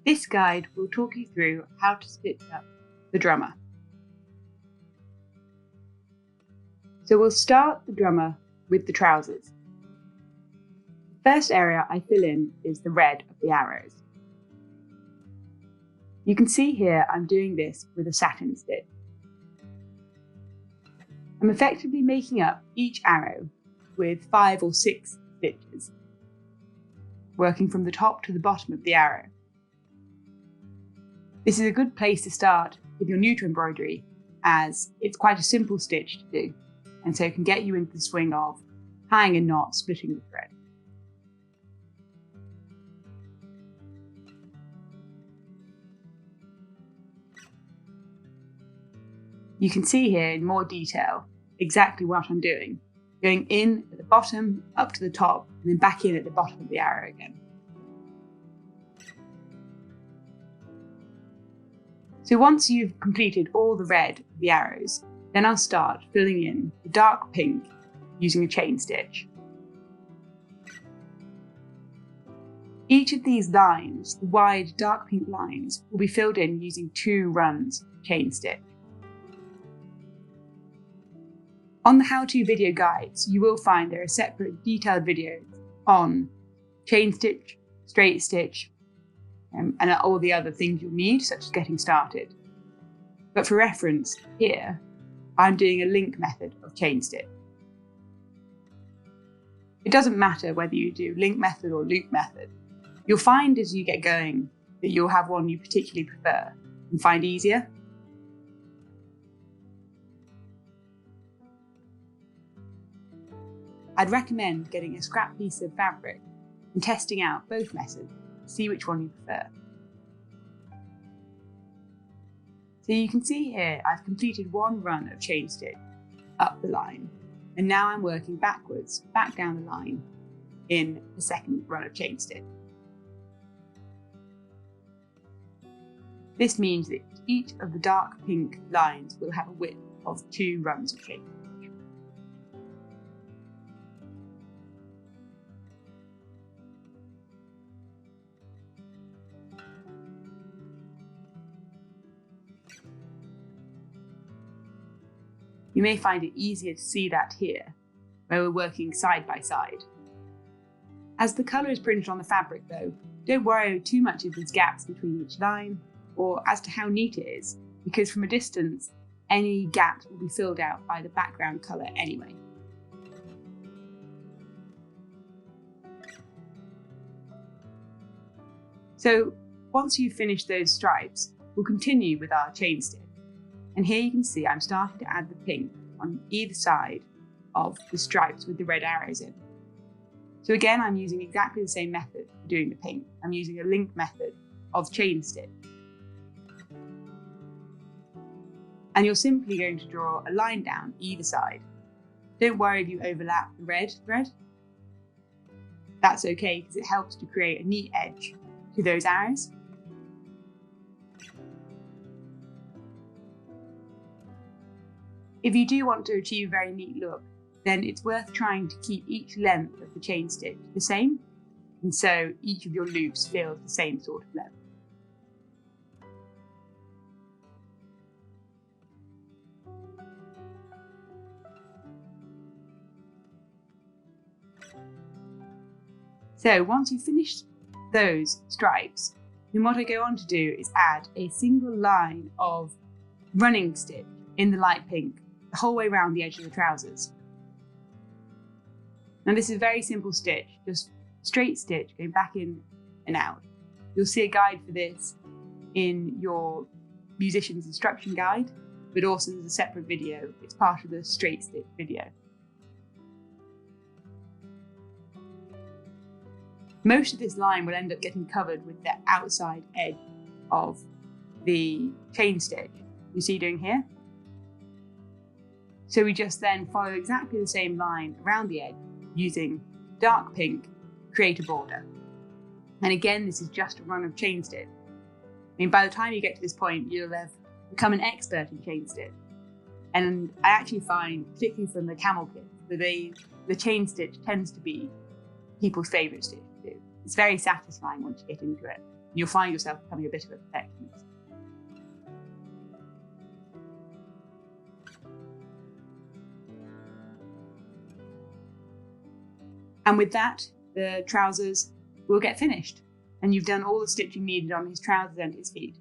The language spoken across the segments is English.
This guide will talk you through how to stitch up the drummer. So we'll start the drummer with the trousers. The first area I fill in is the red of the arrows. You can see here I'm doing this with a satin stitch. I'm effectively making up each arrow with 5 or 6 stitches, working from the top to the bottom of the arrow. This is a good place to start if you're new to embroidery, as it's quite a simple stitch to do, and so it can get you into the swing of tying a knot, splitting the thread. You can see here in more detail exactly what I'm doing, going in at the bottom, up to the top, and then back in at the bottom of the arrow again. So once you've completed all the red of the arrows, then I'll start filling in the dark pink using a chain stitch. Each of these lines, the wide dark pink lines, will be filled in using 2 runs of chain stitch. On the how-to video guides, you will find there are separate detailed videos on chain stitch, straight stitch, and all the other things you'll need, such as getting started. But for reference, here, I'm doing a link method of chain stitch. It doesn't matter whether you do link method or loop method. You'll find as you get going that you'll have one you particularly prefer and find easier. I'd recommend getting a scrap piece of fabric and testing out both methods to see which one you prefer. So you can see here I've completed 1 run of chain stitch up the line, and now I'm working backwards, back down the line in the second run of chain stitch. This means that each of the dark pink lines will have a width of 2 runs of chain stitch. You may find it easier to see that here, where we're working side by side. As the colour is printed on the fabric though, don't worry too much if there's gaps between each line, or as to how neat it is, because from a distance, any gaps will be filled out by the background colour anyway. So once you've finished those stripes, we'll continue with our chain stitch. And here you can see I'm starting to add the pink on either side of the stripes with the red arrows in. So again, I'm using exactly the same method for doing the pink. I'm using a link method of chain stitch. And you're simply going to draw a line down either side. Don't worry if you overlap the red thread. That's okay because it helps to create a neat edge to those arrows. If you do want to achieve a very neat look, then it's worth trying to keep each length of the chain stitch the same, and so each of your loops feels the same sort of length. So once you've finished those stripes, then what I go on to do is add a single line of running stitch in the light pink the whole way around the edge of the trousers. Now this is a very simple stitch, just straight stitch going back in and out. You'll see a guide for this in your musician's instruction guide, but also there's a separate video. It's part of the straight stitch video. Most of this line will end up getting covered with the outside edge of the chain stitch you see doing here. So we just then follow exactly the same line around the edge using dark pink, create a border. And again, this is just a run of chain stitch. I mean, by the time you get to this point, you'll have become an expert in chain stitch. And I actually find, particularly from the camel kits, that the chain stitch tends to be people's favourite stitch to do. It's very satisfying once you get into it. You'll find yourself becoming a bit of a perfectionist. And with that, the trousers will get finished, and you've done all the stitching needed on his trousers and his feet.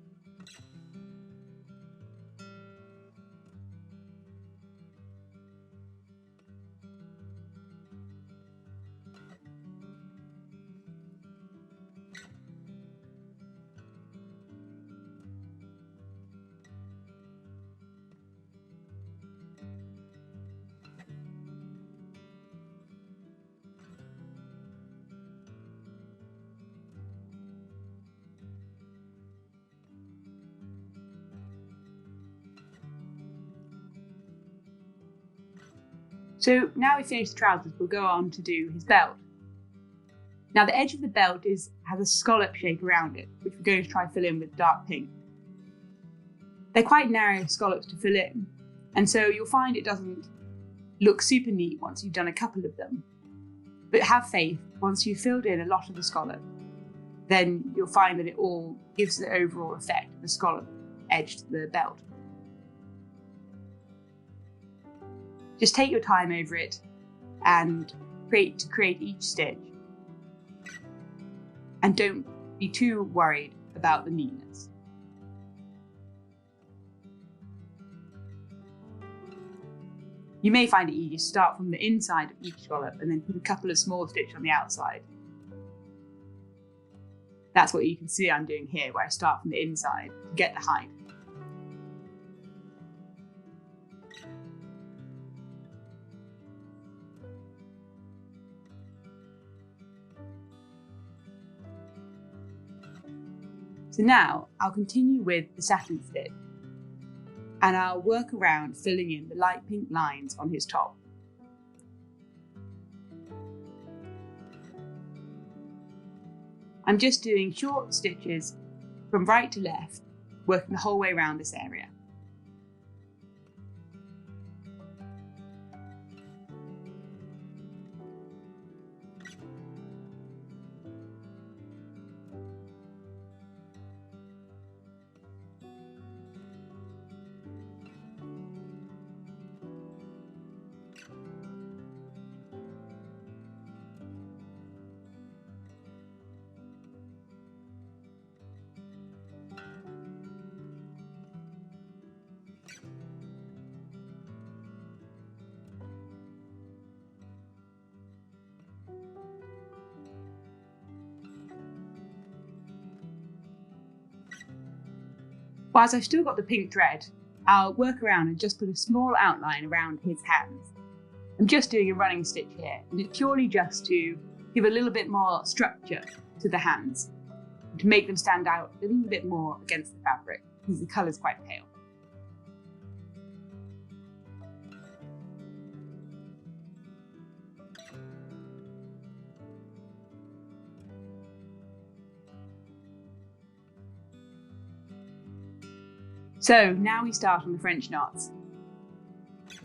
So now we've finished the trousers, we'll go on to do his belt. Now the edge of the belt has a scallop shape around it, which we're going to try to fill in with dark pink. They're quite narrow scallops to fill in, and so you'll find it doesn't look super neat once you've done a couple of them. But have faith, once you've filled in a lot of the scallop, then you'll find that it all gives the overall effect of the scallop edge to the belt. Just take your time over it and create each stitch. And don't be too worried about the neatness. You may find it easier to start from the inside of each scallop and then put a couple of small stitches on the outside. That's what you can see I'm doing here, where I start from the inside to get the height. So now I'll continue with the satin stitch, and I'll work around filling in the light pink lines on his top. I'm just doing short stitches from right to left, working the whole way around this area. Whilst I've still got the pink thread, I'll work around and just put a small outline around his hands. I'm just doing a running stitch here, and it's purely just to give a little bit more structure to the hands, to make them stand out a little bit more against the fabric, because the colour's quite pale. So now we start on the French knots.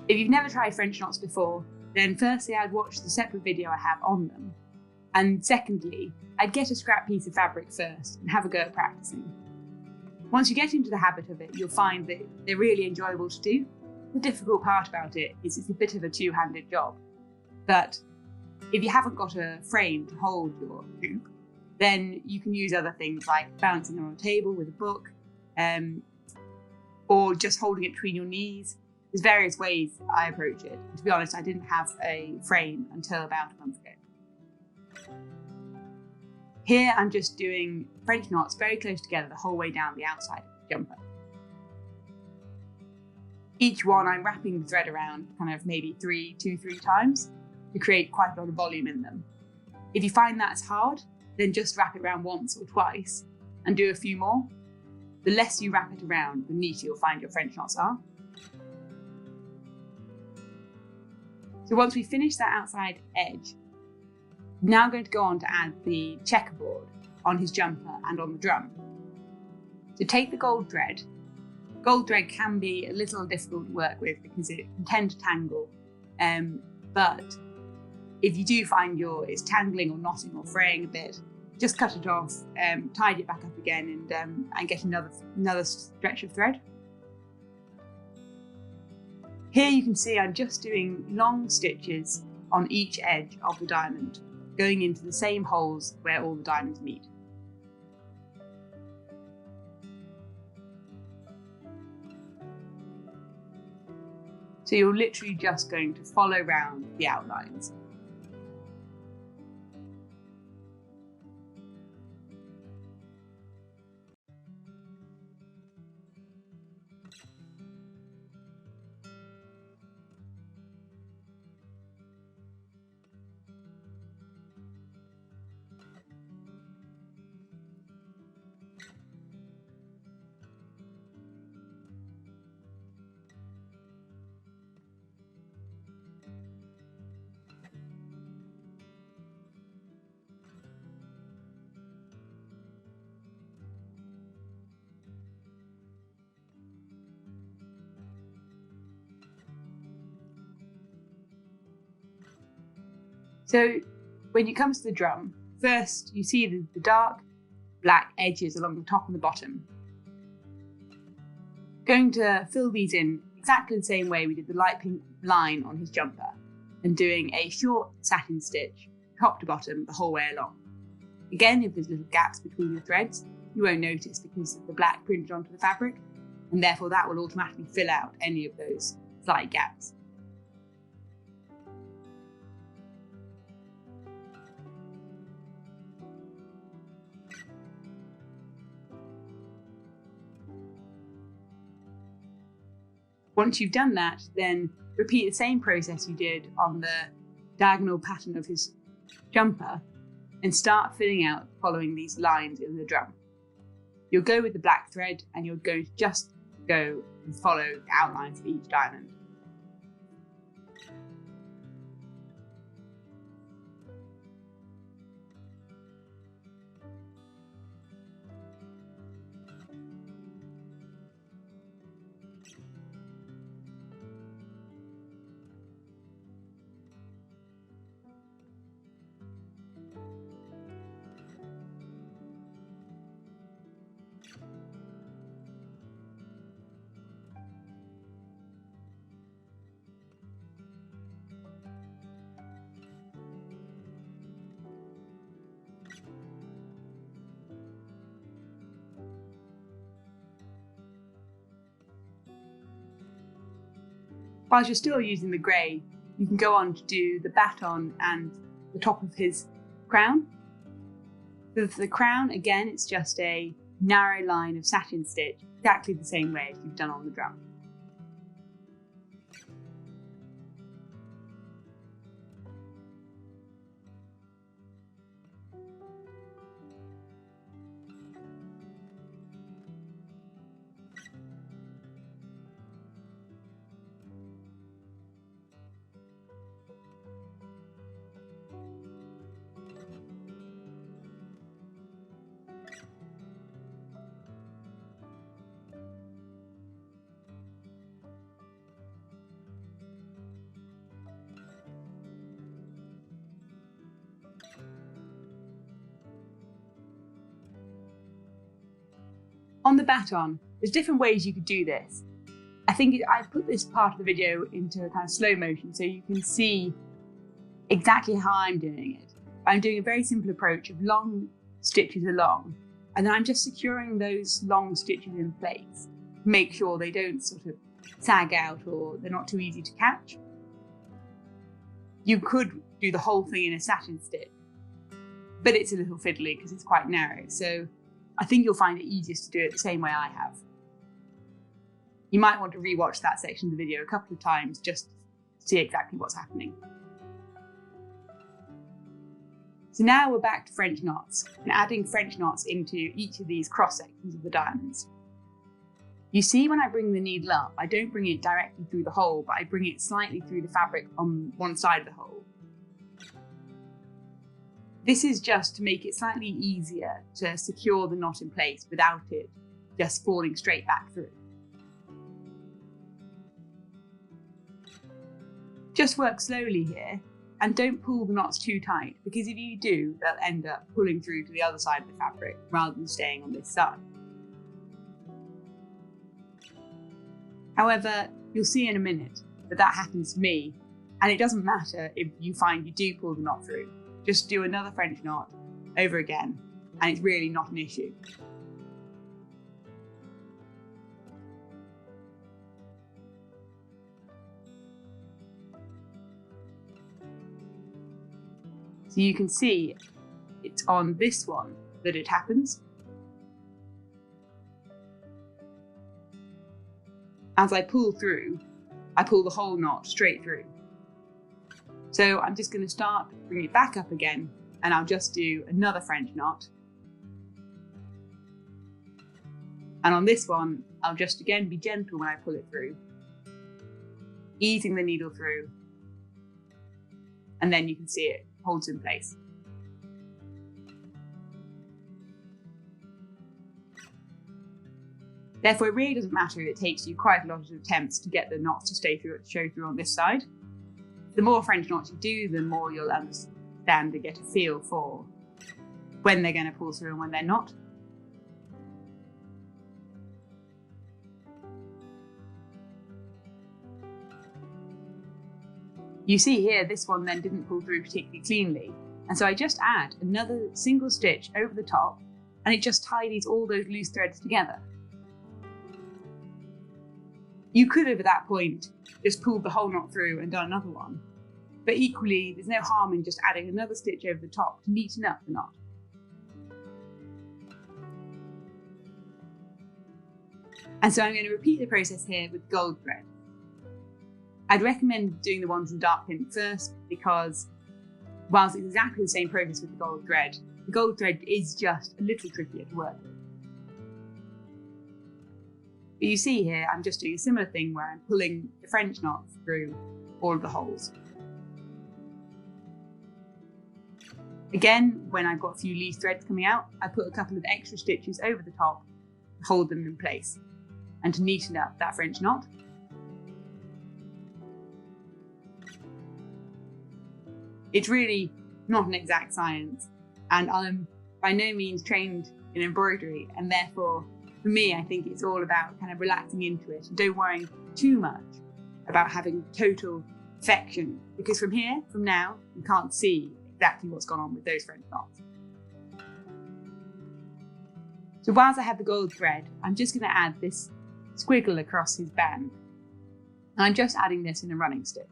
If you've never tried French knots before, then firstly I'd watch the separate video I have on them. And secondly, I'd get a scrap piece of fabric first and have a go at practicing. Once you get into the habit of it, you'll find that they're really enjoyable to do. The difficult part about it is it's a bit of a two-handed job. But if you haven't got a frame to hold your hoop, then you can use other things like balancing on a table with a book, or just holding it between your knees. There's various ways I approach it. And to be honest, I didn't have a frame until about a month ago. Here I'm just doing French knots very close together the whole way down the outside of the jumper. Each one I'm wrapping the thread around kind of maybe two, three times to create quite a lot of volume in them. If you find that's hard, then just wrap it around once or twice and do a few more. The less you wrap it around, the neater you'll find your French knots are. So once we finish that outside edge, I'm now going to go on to add the checkerboard on his jumper and on the drum. So take the gold thread. Gold thread can be a little difficult to work with because it can tend to tangle, but if you do find it's tangling or knotting or fraying a bit, just cut it off, tidy it back up again, and get another stretch of thread. Here you can see I'm just doing long stitches on each edge of the diamond, going into the same holes where all the diamonds meet. So you're literally just going to follow around the outlines. So when it comes to the drum, first you see the dark black edges along the top and the bottom. Going to fill these in exactly the same way we did the light pink line on his jumper, and doing a short satin stitch top to bottom the whole way along. Again, if there's little gaps between the threads, you won't notice because of the black printed onto the fabric, and therefore that will automatically fill out any of those slight gaps. Once you've done that, then repeat the same process you did on the diagonal pattern of his jumper and start filling out following these lines in the drum. You'll go with the black thread and you're going to just go and follow the outlines of each diamond. Whilst you're still using the grey, you can go on to do the baton and the top of his crown. So for the crown, again, it's just a narrow line of satin stitch, exactly the same way as you've done on the drum. On the baton, there's different ways you could do this. I think I've put this part of the video into a kind of slow motion so you can see exactly how I'm doing it. I'm doing a very simple approach of long stitches along, and then I'm just securing those long stitches in place to make sure they don't sort of sag out or they're not too easy to catch. You could do the whole thing in a satin stitch, but it's a little fiddly because it's quite narrow, so I think you'll find it easiest to do it the same way I have. You might want to rewatch that section of the video a couple of times just to see exactly what's happening. So now we're back to French knots and adding French knots into each of these cross sections of the diamonds. You see when I bring the needle up, I don't bring it directly through the hole, but I bring it slightly through the fabric on one side of the hole. This is just to make it slightly easier to secure the knot in place without it just falling straight back through. Just work slowly here And don't pull the knots too tight, because if you do, they'll end up pulling through to the other side of the fabric rather than staying on this side. However, you'll see in a minute that happens to me, and it doesn't matter if you find you do pull the knot through. Just do another French knot over again, and it's really not an issue. So you can see it's on this one that it happens. As I pull through, I pull the whole knot straight through. So I'm just going to start, bring it back up again, and I'll just do another French knot. And on this one, I'll just again be gentle when I pull it through, easing the needle through, and then you can see it holds in place. Therefore, it really doesn't matter if it takes you quite a lot of attempts to get the knots to show through on this side. The more French knots you do, the more you'll understand and get a feel for when they're going to pull through and when they're not. You see here, this one then didn't pull through particularly cleanly, and so I just add another single stitch over the top, and it just tidies all those loose threads together. You could have at that point just pulled the whole knot through and done another one, but equally there's no harm in just adding another stitch over the top to neaten up the knot. And so I'm going to repeat the process here with gold thread. I'd recommend doing the ones in dark pink first, because whilst it's exactly the same process with the gold thread is just a little trickier to work with. But you see here, I'm just doing a similar thing where I'm pulling the French knots through all of the holes. Again, when I've got a few loose threads coming out, I put a couple of extra stitches over the top to hold them in place and to neaten up that French knot. It's really not an exact science, and I'm by no means trained in embroidery, and therefore, for me, I think it's all about kind of relaxing into it and don't worry too much about having total perfection, because from now, you can't see exactly what's gone on with those French knots. So whilst I have the gold thread, I'm just going to add this squiggle across his band, and I'm just adding this in a running stitch.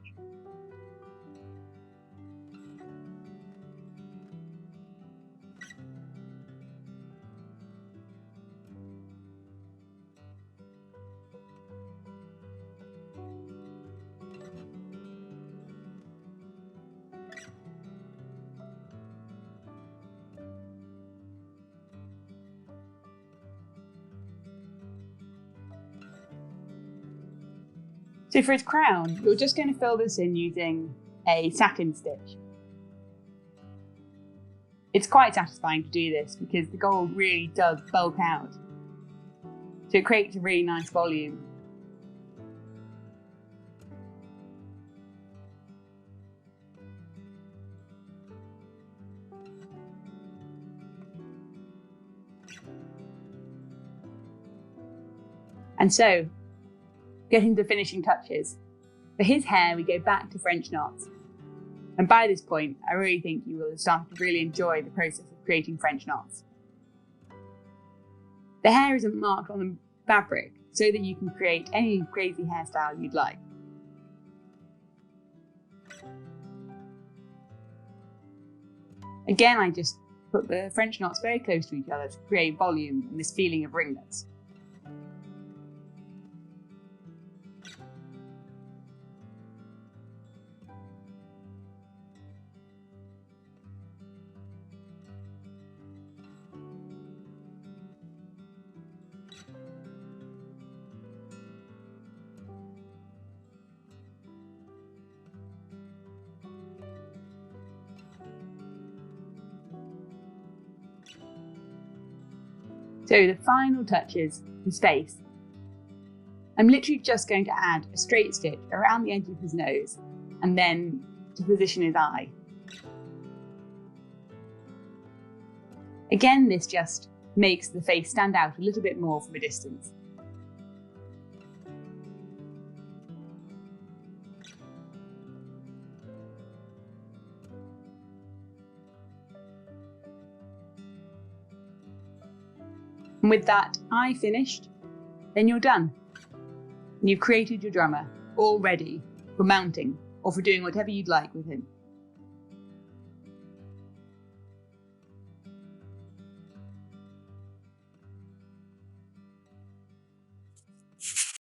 So for his crown, you're just going to fill this in using a satin stitch. It's quite satisfying to do this because the gold really does bulk out. So it creates a really nice volume. And so, getting to finishing touches. For his hair, we go back to French knots. And by this point, I really think you will have started to really enjoy the process of creating French knots. The hair isn't marked on the fabric, so that you can create any crazy hairstyle you'd like. Again, I just put the French knots very close to each other to create volume and this feeling of ringlets. So the final touches, his face. I'm literally just going to add a straight stitch around the edge of his nose and then to position his eye. Again, this just makes the face stand out a little bit more from a distance. And with that eye finished, then you're done. And you've created your drummer, all ready for mounting or for doing whatever you'd like with him.